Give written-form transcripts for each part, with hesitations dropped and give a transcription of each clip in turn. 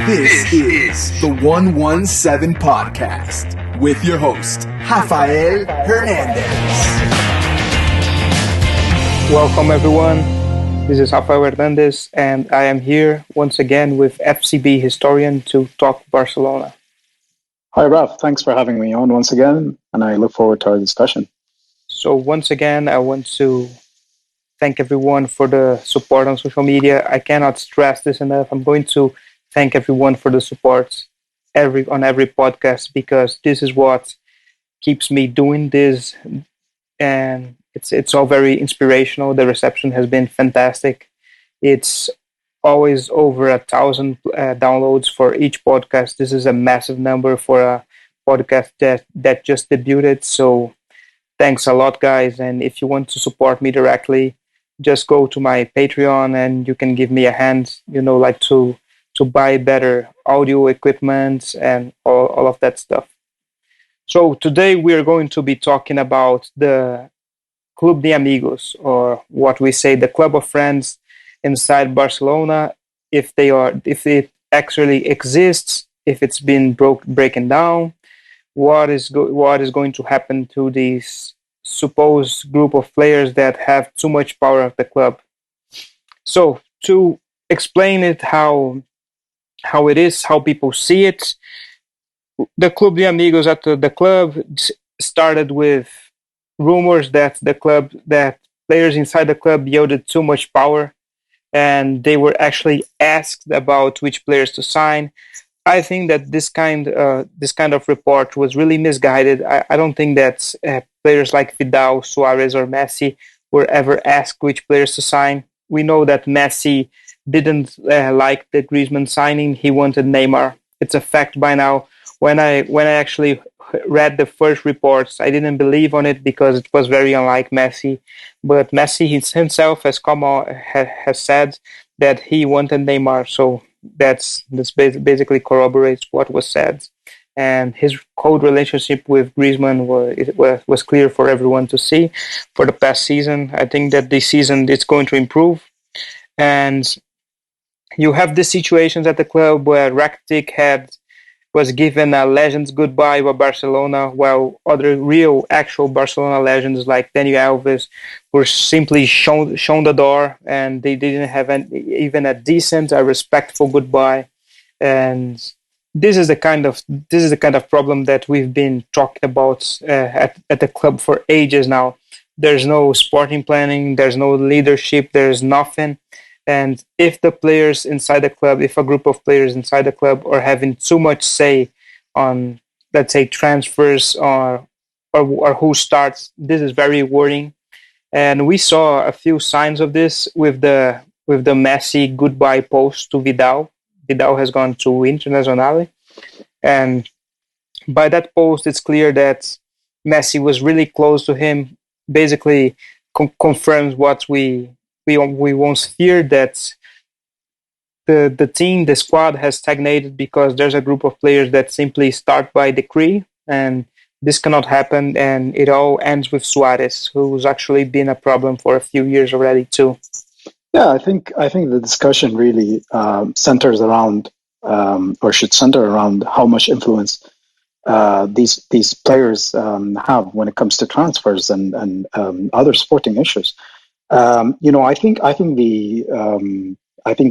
This is the 117 Podcast with your host, Rafael Hernandez. Welcome, everyone. This is Rafael Hernandez, and I am here once again with FCB historian to talk Barcelona. Hi, Raf. Thanks for having me on once again, and I look forward to our discussion. So once again, I want to thank everyone for the support on social media. I cannot stress this enough. I'm going to thank everyone for the support on every podcast, because this is what keeps me doing this, and it's all very inspirational. The reception has been fantastic. It's always over 1,000 downloads for each podcast. This is a massive number for a podcast that just debuted. So thanks a lot, guys. And if you want to support me directly, just go to my Patreon and you can give me a hand, like to buy better audio equipment and all of that stuff. So today we are going to be talking about the Club de Amigos, or what we say, the club of friends inside Barcelona, if it actually exists, if it's been breaking down, what is going to happen to these supposed group of players that have too much power of the club. So to explain it, how it is, how people see it, the Club de Amigos at the club started with rumors that players inside the club yielded too much power, and they were actually asked about which players to sign. I think that this kind of report was really misguided. I don't think that players like Vidal, Suarez, or Messi were ever asked which players to sign. We know that Messi didn't like the Griezmann signing. He wanted Neymar. It's a fact by now. When I actually read the first reports, I didn't believe on it because it was very unlike Messi. But Messi himself has said that he wanted Neymar. So that's basically corroborates what was said. And his cold relationship with Griezmann was clear for everyone to see for the past season. I think that this season it's going to improve. And you have the situations at the club where Rakitic was given a legends goodbye by Barcelona, while other real actual Barcelona legends like Daniel Alves were simply shown the door, and they didn't have even a decent, respectful goodbye. And this is the kind of problem that we've been talking about at the club for ages now. There's no sporting planning, there's no leadership, there's nothing. And if the players inside the club, if a group of players inside the club are having too much say on, let's say, transfers or who starts, this is very worrying. And we saw a few signs of this with the Messi goodbye post to Vidal. Vidal has gone to Internazionale, and by that post, it's clear that Messi was really close to him. Basically, confirms what we once feared, that the squad has stagnated because there's a group of players that simply start by decree, and this cannot happen. And it all ends with Suarez, who's actually been a problem for a few years already too. Yeah, I think the discussion really centers around, or should center around, how much influence these players have when it comes to transfers and other sporting issues. I think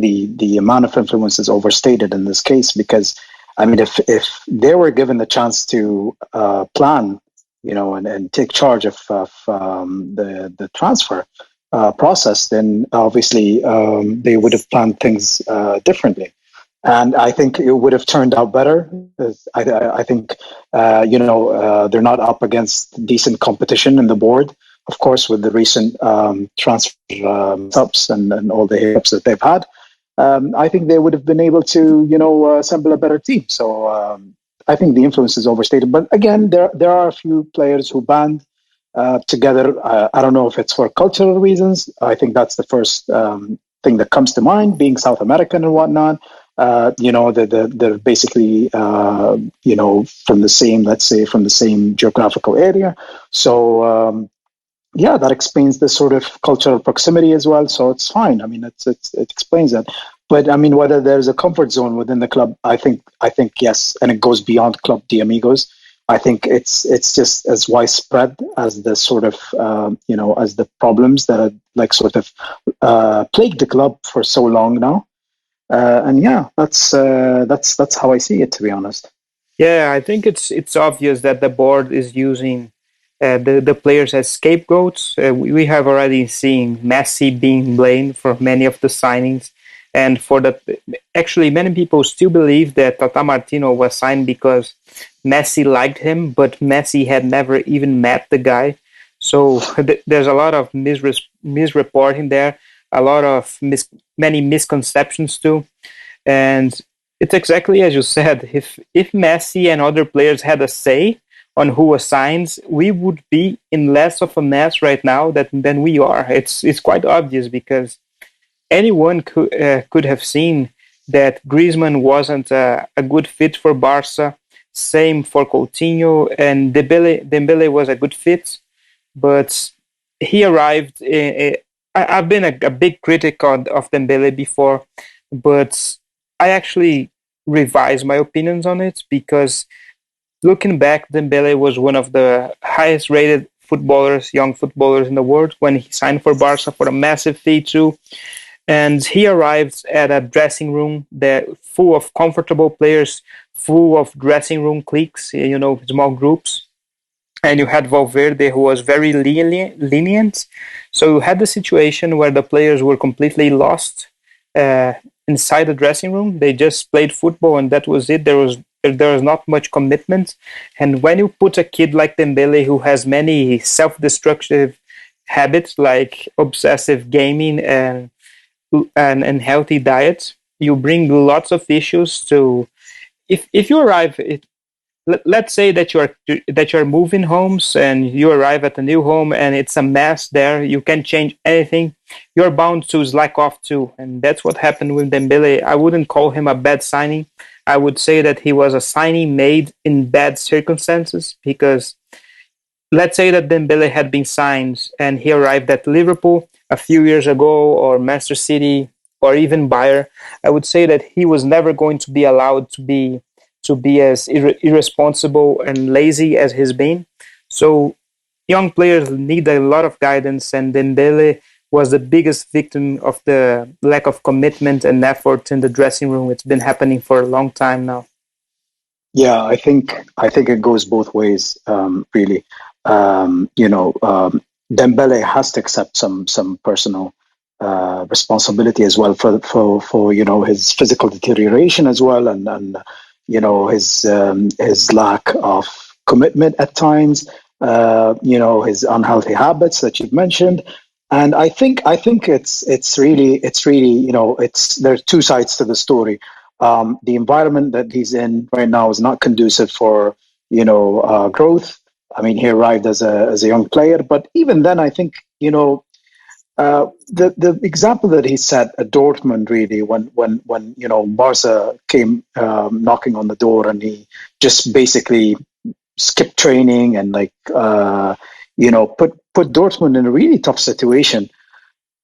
the amount of influence is overstated in this case, because if they were given the chance to plan, and take charge of the transfer process, then obviously they would have planned things differently. And I think it would have turned out better. I think, they're not up against decent competition in the board, of course, with the recent transfer subs and all the hiccups that they've had. I think they would have been able to, assemble a better team. So I think the influence is overstated. But again, there are a few players who band together. I don't know if it's for cultural reasons. I think that's the first thing that comes to mind, being South American and whatnot. They're basically, from the same geographical area. So, that explains this sort of cultural proximity as well. So it's fine. I mean, it explains that. But I mean, whether there's a comfort zone within the club, I think yes, and it goes beyond Club de Amigos. I think it's just as widespread as the sort of as the problems that are like sort of plagued the club for so long now. And yeah, that's how I see it, to be honest. Yeah, I think it's obvious that the board is using the players as scapegoats. We have already seen Messi being blamed for many of the signings, and for that, actually, many people still believe that Tata Martino was signed because Messi liked him, but Messi had never even met the guy. So there's a lot of misreporting there, a lot of many misconceptions too. And it's exactly as you said. If Messi and other players had a say on who assigns, we would be in less of a mess right now than we are. It's quite obvious because anyone could have seen that Griezmann wasn't a good fit for Barca. Same for Coutinho, and Dembele was a good fit, but he arrived. I've been a big critic of Dembele before, but I actually revised my opinions on it because looking back, Dembele was one of the highest rated footballers, young footballers in the world when he signed for Barca for a massive fee too. And he arrived at a dressing room that full of comfortable players, full of dressing room cliques, small groups. And you had Valverde, who was very lenient. So you had the situation where the players were completely lost uh, inside the dressing room. They just played football, and that was it. There was not much commitment. And when you put a kid like Dembele, who has many self-destructive habits like obsessive gaming and healthy diets, you bring lots of issues to. If you arrive, let's say that you're moving homes and you arrive at a new home and it's a mess there. You can't change anything. You're bound to slack off too, and that's what happened with Dembele. I wouldn't call him a bad signing. I would say that he was a signing made in bad circumstances because let's say that Dembele had been signed and he arrived at Liverpool a few years ago, or Manchester City, or even Bayern. I would say that he was never going to be allowed to be as irresponsible and lazy as he's been. So young players need a lot of guidance, and Dembele was the biggest victim of the lack of commitment and effort in the dressing room. It's been happening for a long time now. Yeah, I think it goes both ways, really. Dembele has to accept some personal responsibility as well for his physical deterioration as well, and his lack of commitment at times. His unhealthy habits that you've mentioned. And I think it's really it's there are two sides to the story. The environment that he's in right now is not conducive for growth. I mean, he arrived as a young player, but even then, I think the example that he set at Dortmund, really, when Barca came knocking on the door, and he just basically skipped training and put Dortmund in a really tough situation.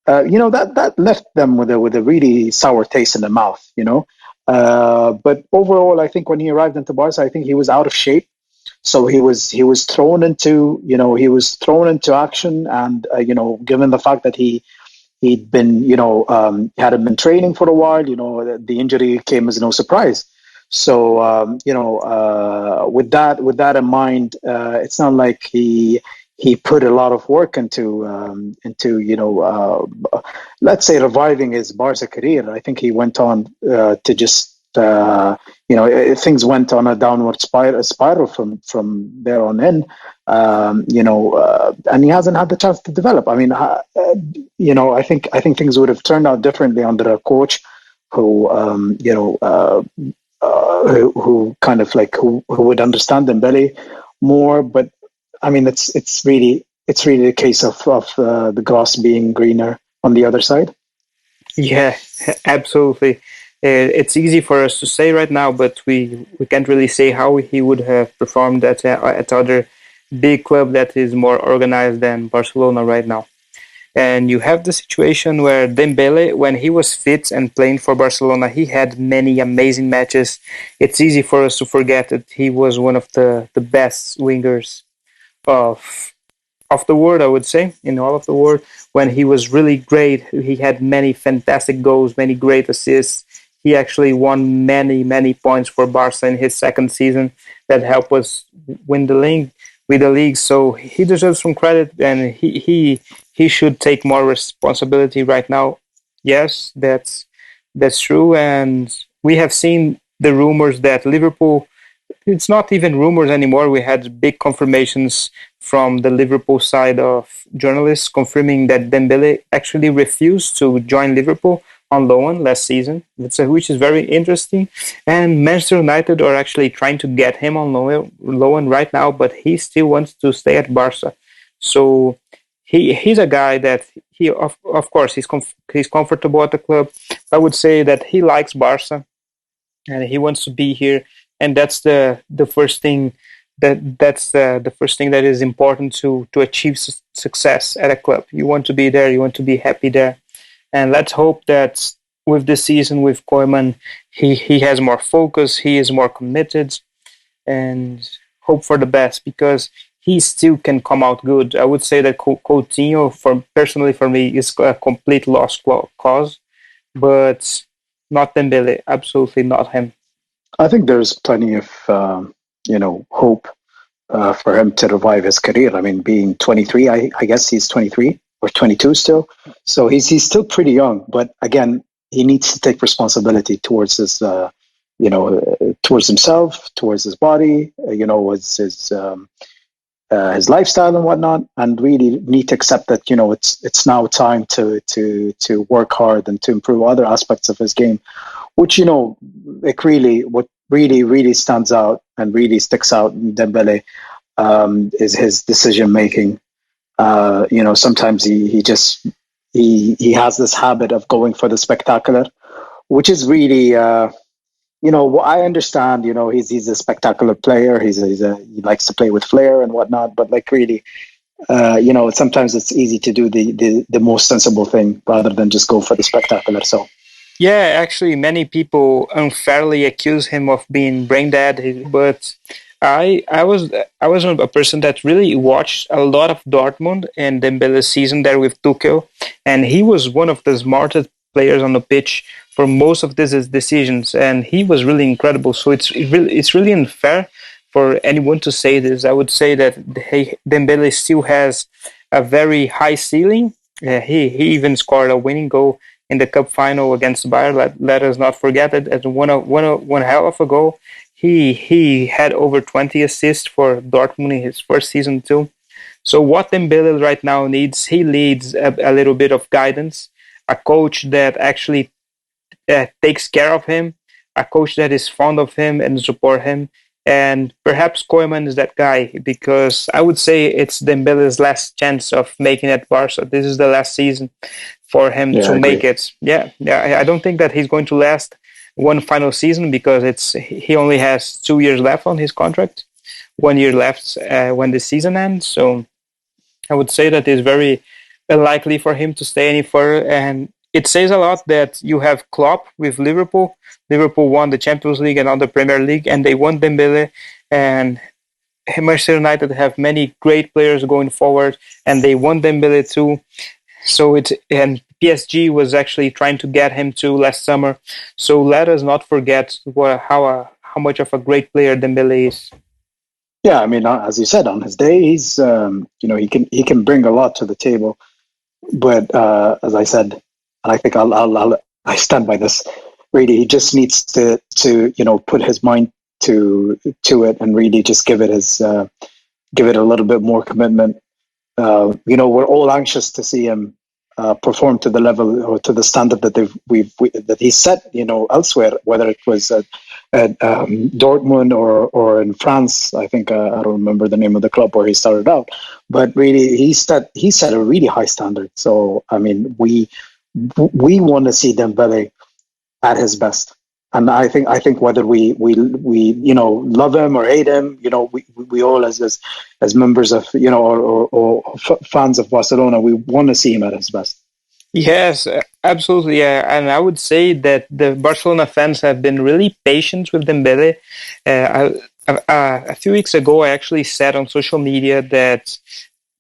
That left them with a really sour taste in the mouth. But overall, I think when he arrived into Barca, I think he was out of shape. So he was thrown into action, and given the fact that he'd been hadn't been training for a while, the injury came as no surprise. So with that in mind, it's not like he put a lot of work into let's say reviving his Barca career. I think he went on to just things went on a downward spiral from there on in. And he hasn't had the chance to develop. I mean, I think things would have turned out differently under a coach who who kind of who would understand Dembele more. But I mean, it's really a case of the grass being greener on the other side. Yeah, absolutely. It's easy for us to say right now, but we can't really say how he would have performed at other big club that is more organized than Barcelona right now. And you have the situation where Dembele, when he was fit and playing for Barcelona, he had many amazing matches. It's easy for us to forget that he was one of the best wingers of the world, I would say, in all of the world. When he was really great, he had many fantastic goals, many great assists. He actually won many points for Barca in his second season that helped us win the league. With the league, so he deserves some credit, and he should take more responsibility right now. Yes, that's true, and we have seen the rumors that Liverpool, it's not even rumors anymore. We had big confirmations from the Liverpool side of journalists confirming that Dembele actually refused to join Liverpool on loan last season, which is very interesting. And Manchester United are actually trying to get him on loan right now, but he still wants to stay at Barca. So he's a guy that he of course he's comfortable at the club. I would say that he likes Barca and he wants to be here, and that's the first thing that's the first thing that is important to achieve success at a club. You want to be there, you want to be happy there, and let's hope that with this season with Koeman, he has more focus, he is more committed, and hope for the best because he still can come out good. I would say that Coutinho, personally for me, is a complete lost cause, but not Dembele, absolutely not him. I think there's plenty of hope for him to revive his career. I mean, being 23, I guess he's 23 or 22 still, so he's still pretty young. But again, he needs to take responsibility towards his towards himself, towards his body, his lifestyle and whatnot, and really need to accept that it's now time to work hard and to improve other aspects of his game, which what really stands out and really sticks out in Dembele is his decision making. Sometimes he has this habit of going for the spectacular, which is really. I understand. He's a spectacular player. He likes to play with flair and whatnot. But like really, sometimes it's easy to do the most sensible thing rather than just go for the spectacular. So. Yeah, actually, many people unfairly accuse him of being brain dead, but I was a person that really watched a lot of Dortmund and Dembele's season there with Tuchel, and he was one of the smartest players on the pitch for most of these decisions, and he was really incredible. So it's really unfair for anyone to say this. I would say that Dembele still has a very high ceiling. He even scored a winning goal in the cup final against Bayern. Let us not forget it. As one hell of a goal. He had over 20 assists for Dortmund in his first season too. So what Dembele right now needs, he needs a little bit of guidance, a coach that actually takes care of him, a coach that is fond of him and support him. And perhaps Koeman is that guy, because I would say it's Dembele's last chance of making it Barca. This is the last season for him to make it. Yeah, I don't think that he's going to last one final season because he only has 2 years left on his contract, 1 year left when the season ends. So I would say that it's very unlikely for him to stay any further. And it says a lot that you have Klopp with Liverpool. Liverpool won the Champions League and on the Premier League, and they won Dembele. And Manchester United have many great players going forward, and they won Dembele too. So and PSG was actually trying to get him too last summer. So let us not forget how much of a great player Dembele is. Yeah, I mean, as you said, on his day, he's he can bring a lot to the table. But as I said, and I think I stand by this. Really, he just needs to put his mind to it and really just give it a little bit more commitment. We're all anxious to see him perform to the level or to the standard that that he set. Elsewhere, whether it was at Dortmund or in France. I think I don't remember the name of the club where he started out, but really he set a really high standard. So I mean, we want to see Dembele at his best, And I think whether we love him or hate him, we all as members of fans of Barcelona, we want to see him at his best. Yes, absolutely. Yeah, and I would say that the Barcelona fans have been really patient with Dembele. A few weeks ago, I actually said on social media that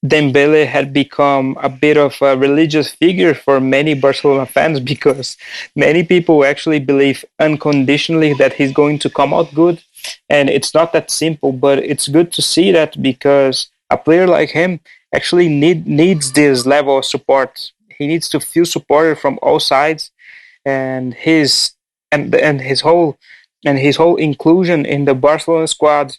Dembele had become a bit of a religious figure for many Barcelona fans because many people actually believe unconditionally that he's going to come out good. And it's not that simple, but it's good to see that because a player like him actually needs this level of support. He needs to feel supported from all sides, and his whole inclusion in the Barcelona squad,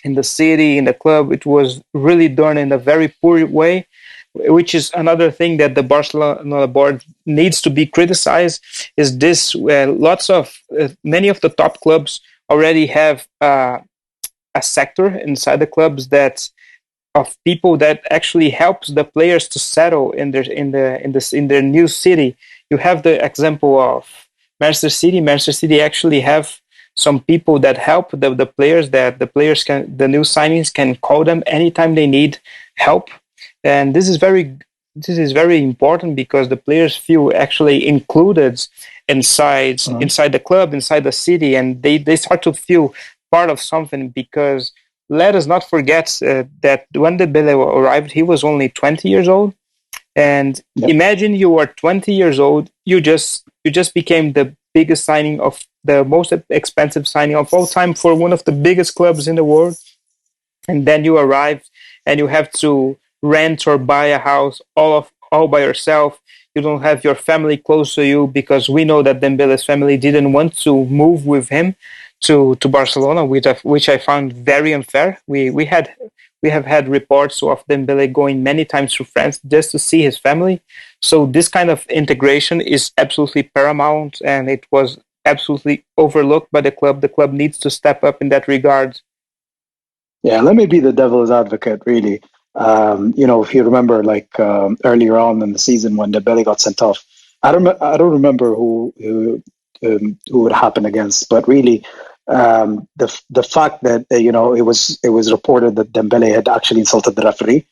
in the city, in the club, it was really done in a very poor way, which is another thing that the Barcelona board needs to be criticized. Is this many of the top clubs already have a sector inside the clubs that of people that actually helps the players to settle in their new city. You have the example of Manchester City. Manchester City actually have some people that help the players, that the new signings can call them anytime they need help. And this is very important because the players feel actually included inside the club, inside the city, and they start to feel part of something. Because let us not forget that when Dembele arrived, he was only 20 years old. And imagine you are 20 years old, you just became the biggest signing of the most expensive signing of all time for one of the biggest clubs in the world. And then you arrive and you have to rent or buy a house all by yourself. You don't have your family close to you, because we know that Dembele's family didn't want to move with him to Barcelona, which I found very unfair. We have had reports of Dembele going many times to France just to see his family. So this kind of integration is absolutely paramount, and it was absolutely overlooked by the club. The club needs to step up in that regard. Yeah, let me be the devil's advocate, really. If you remember, earlier on in the season when Dembele got sent off, I don't remember who it happened against, but really, the fact that it was reported that Dembele had actually insulted the referee,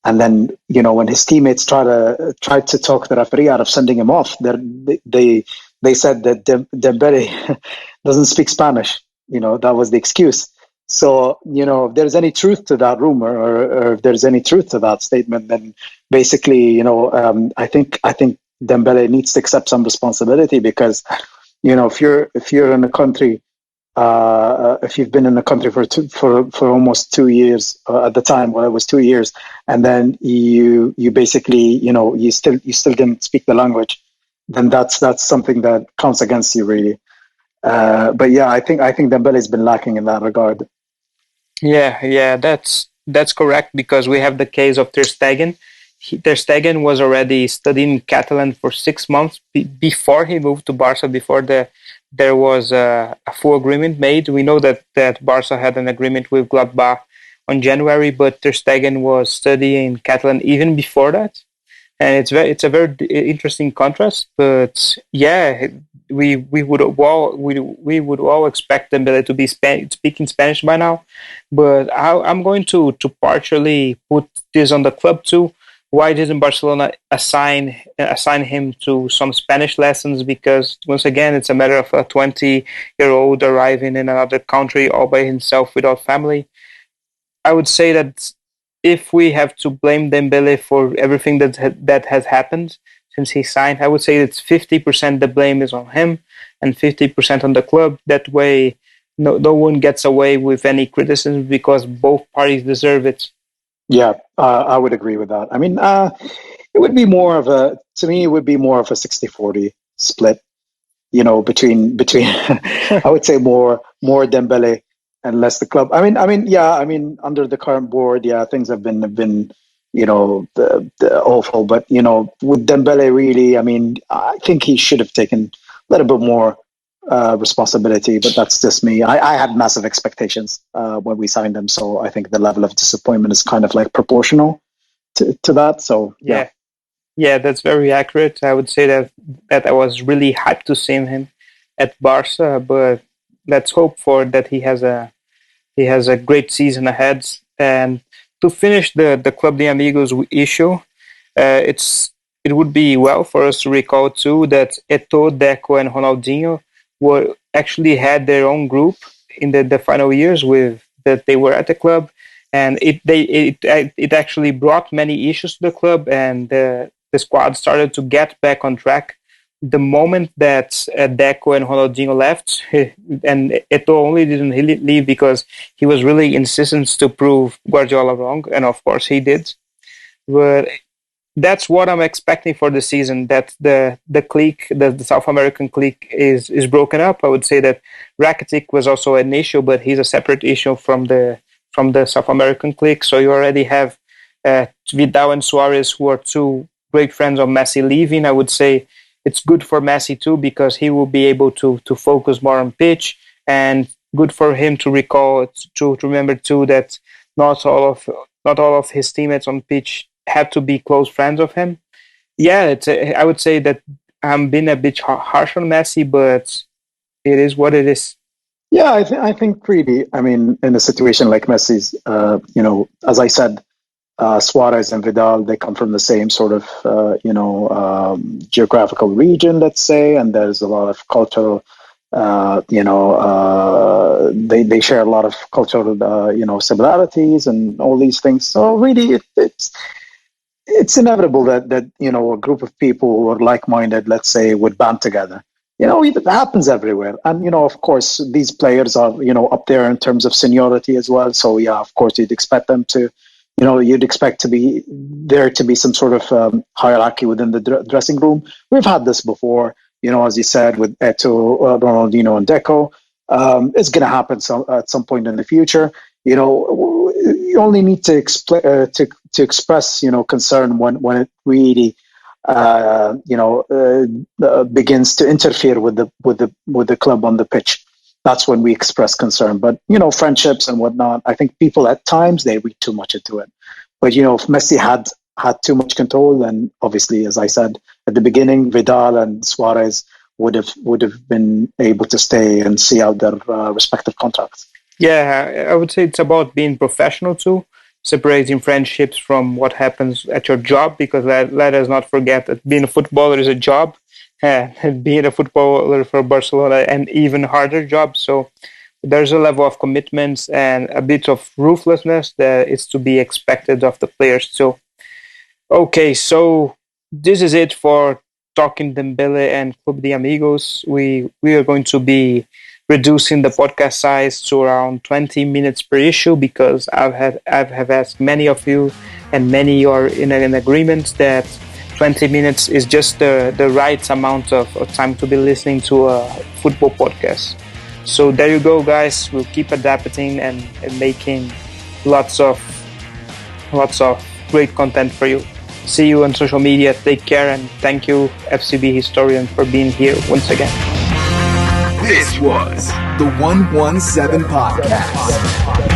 and then when his teammates tried to talk the referee out of sending him off, they said that Dembele doesn't speak Spanish. That was the excuse. So, if there's any truth to that rumor, or if there's any truth to that statement, then basically, I think Dembele needs to accept some responsibility, because, if you're in a country, if you've been in the country for almost 2 years, at the time, well, it was 2 years, and then you basically, you still didn't speak the language, then that's something that counts against you, really. But yeah, I think Dembele's been lacking in that regard. Yeah, that's correct, because we have the case of Ter Stegen. Ter Stegen was already studying Catalan for 6 months before he moved to Barca. Before there was a full agreement made. We know that Barca had an agreement with Gladbach on January, but Ter Stegen was studying Catalan even before that. And it's a very interesting contrast. But yeah, we would all expect Dembele to be speaking Spanish by now. But I'm going to partially put this on the club too. Why didn't Barcelona assign him to some Spanish lessons? Because once again, it's a matter of a 20-year-old arriving in another country all by himself without family. I would say that if we have to blame Dembele for everything that has happened since he signed, I would say it's 50% the blame is on him and 50% on the club. That way, no one gets away with any criticism, because both parties deserve it. Yeah, I would agree with that. I mean, it would be more of a 60-40 split, between I would say more Dembele and less the club. Under the current board, yeah, things have been the awful, but with Dembele, really, I think he should have taken a little bit more responsibility, but that's just me. I had massive expectations when we signed him, so I think the level of disappointment is kind of like proportional to that. So yeah, that's very accurate. I would say that I was really hyped to see him, at Barca, but let's hope for that he has a great season ahead. And to finish the Club de Amigos issue, it would be well for us to recall too that Eto'o, Deco, and Ronaldinho were actually had their own group in the final years with that they were at the club, and it actually brought many issues to the club, and the squad started to get back on track. The moment that Deco and Ronaldinho left, and Eto'o only didn't leave because he was really insistent to prove Guardiola wrong, and of course he did. But that's what I'm expecting for the season. That the clique, the South American clique, is broken up. I would say that Rakitic was also an issue, but he's a separate issue from the South American clique. So you already have Vidal and Suarez, who are two great friends of Messi, leaving. I would say it's good for Messi too, because he will be able to focus more on pitch, and good for him to recall to remember too that not all of his teammates on pitch have to be close friends of him. Yeah, I would say that I'm being a bit harsh on Messi, but it is what it is. Yeah, I think really, I mean, in a situation like Messi's, as I said, Suarez and Vidal, they come from the same sort of, geographical region, let's say, and there's a lot of cultural, they share a lot of cultural, similarities and all these things. So really, it's inevitable that a group of people who are like-minded, let's say, would band together. It happens everywhere, and of course, these players are up there in terms of seniority as well. So yeah, of course, you'd expect them to. You'd expect to be there to be some sort of hierarchy within the dressing room. We've had this before, as you said, with Eto'o, Ronaldinho, and Deco. It's going to happen at some point in the future. You only need to express, concern when it really, begins to interfere with the club on the pitch. That's when we express concern. But, friendships and whatnot, I think people at times, they read too much into it. But, if Messi had too much control, then obviously, as I said at the beginning, Vidal and Suarez would have been able to stay and see out their respective contracts. Yeah, I would say it's about being professional too, separating friendships from what happens at your job, because let us not forget that being a footballer is a job. And being a footballer for Barcelona, an even harder job. So there's a level of commitments and a bit of ruthlessness that is to be expected of the players too. Okay, so this is it for talking Dembele and Club de Amigos. We are going to be reducing the podcast size to around 20 minutes per issue, because I have asked many of you, and many are in an agreement that 20 minutes is just the right amount of time to be listening to a football podcast. So there you go, guys. We'll keep adapting and making lots of great content for you. See you on social media. Take care, and thank you, FCB Historian, for being here once again. This was the 117 Podcast.